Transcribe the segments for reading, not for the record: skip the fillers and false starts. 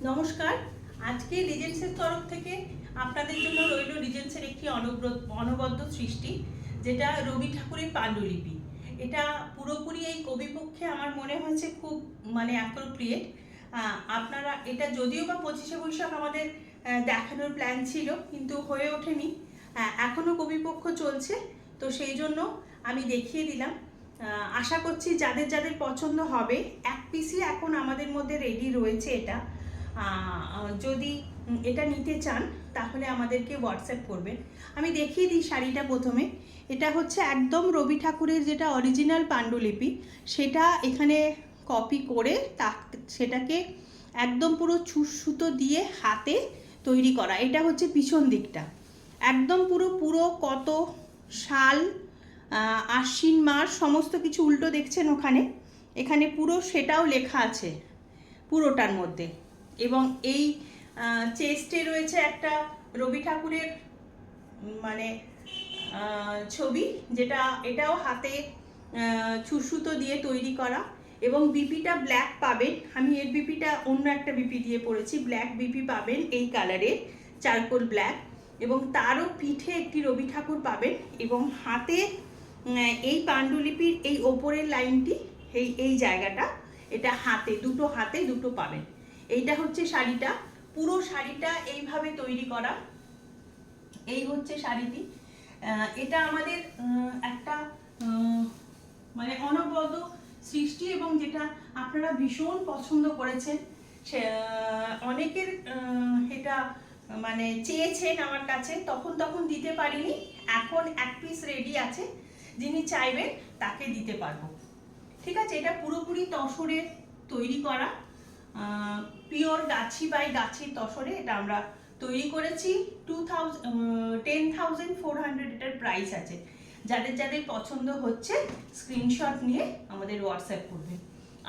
নমস্কার। আজকে রিজেন্সের তরফ থেকে আপনাদের জন্য রইল রিজেন্সের একটি অনবদ্য সৃষ্টি, যেটা রবি ঠাকুরের পাণ্ডুলিপি। এটা পুরোপুরি এই কবিপক্ষে আমার মনে হয়েছে খুব অ্যাপ্রোপ্রিয়েট। আপনারা এটা যদিও বা 25শে বৈশাখ আমাদের দেখানোর প্ল্যান ছিল, কিন্তু হয়ে ওঠেনি। এখনও কবিপক্ষ চলছে, তো সেই জন্য আমি দেখিয়ে দিলাম। আশা করছি যাদের যাদের পছন্দ হবে। এক পিসই এখন আমাদের মধ্যে রেডি রয়েছে। এটা যদি এটা নিতে চান তাহলে আমাদেরকে হোয়াটসঅ্যাপ করবেন। আমি দেখিয়ে দিই শাড়িটা প্রথমে। এটা হচ্ছে একদম রবি ঠাকুরের যেটা অরিজিনাল পাণ্ডুলিপি, সেটা এখানে কপি করে সেটাকে একদম পুরো সুতো দিয়ে হাতে তৈরি করা। এটা হচ্ছে পিছন দিকটা, একদম পুরো কত সাল, আশ্বিন মাস সমস্ত কিছু উল্টো দেখছেন ওখানে, এখানে পুরো সেটাও লেখা আছে পুরোটার মধ্যে। এবং এই চেস্টে রয়েছে একটা রবি ঠাকুরের ছবি, যেটা এটাও হাতে সুতো দিয়ে তৈরি করা। এবং বিপিটা ব্ল্যাক পাবেন। আমি এর বিপিটা অন্য একটা বিপি দিয়ে পড়েছি, ব্ল্যাক বিপি পাবেন এই কালারের, চারকোল ব্ল্যাক। এবং তারও পিঠে একটি রবি ঠাকুর পাবেন। এবং হাতে এই পাণ্ডুলিপির এই ওপরের লাইনটি, এই জায়গাটা, এটা হাতে দুটো পাবেন। এইটা হচ্ছে শাড়িটা, পুরো শাড়িটা এইভাবে তৈরি করা। এই হচ্ছে শাড়িটি। এটা আমাদের একটা অনবদ্য সৃষ্টি, এবং যেটা আপনারা ভীষণ পছন্দ করেছেন। অনেকের এটা চেয়েছেন আমার কাছে, তখন দিতে পারিনি। এখন এক পিস রেডি আছে, যিনি চাইবেন তাকে দিতে পারবো। ঠিক আছে, এটা পুরোপুরি তসরের তৈরি করা, পিওর গাছি বাই গাছির তসরে এটা আমরা তৈরি করেছি। 10,400 এটার প্রাইস আছে। যাদের যাদের পছন্দ হচ্ছে স্ক্রিনশট নিয়ে আমাদের হোয়াটসঅ্যাপ করবেন।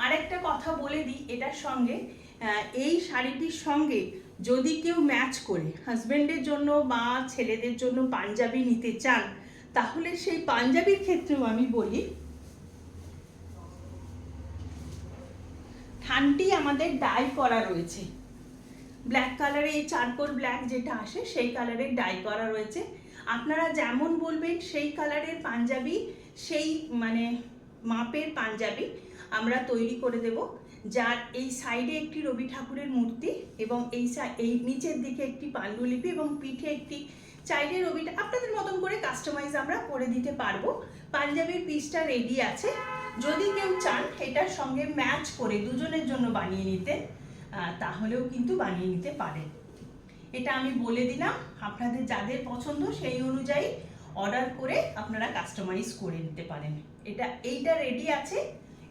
আরেকটা কথা বলে দিই, এটার সঙ্গে এই শাড়িটির সঙ্গে যদি কেউ ম্যাচ করে হাজব্যান্ডের জন্য বা ছেলেদের জন্য পাঞ্জাবি নিতে চান, তাহলে সেই পাঞ্জাবির ক্ষেত্রেও আমি বলি, থানটি আমাদের ডাই করা রয়েছে ব্ল্যাক কালারে, এই চারকোল ব্ল্যাক যেটা আসে সেই কালারের ডাই করা রয়েছে। আপনারা যেমন বলবেন সেই কালারের পাঞ্জাবি, সেই মাপের পাঞ্জাবি আমরা তৈরি করে দেব। যার এই সাইডে একটি রবি ঠাকুরের মূর্তি, এবং এই নিচের দিকে একটি পাণ্ডুলিপি, এবং পিঠে একটি চাইলে রবিটা আপনাদের মতন করে কাস্টমাইজ আমরা করে দিতে পারবো। পাঞ্জাবির পিসটা রেডি আছে। যদি কেউ চান এটার সঙ্গে ম্যাচ করে দুজনের জন্য বানিয়ে নিতে, তাহলেও কিন্তু বানিয়ে নিতে পারেন। এটা আমি বলে দিলাম, আপনাদের যাদের পছন্দ সেই অনুযায়ী অর্ডার করে আপনারা কাস্টমাইজ করে নিতে পারেন। এইটা রেডি আছে,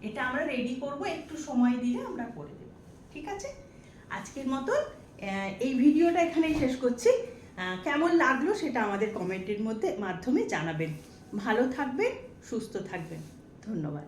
এটা আমরা রেডি করব, একটু সময় দিলে আমরা করে দেব। ঠিক আছে, আজকের মতন এই ভিডিওটা এখানেই শেষ করছি। কেমন লাগলো সেটা আমাদের কমেন্টের মাধ্যমে জানাবেন। ভালো থাকবেন, সুস্থ থাকবেন। ধন্যবাদ।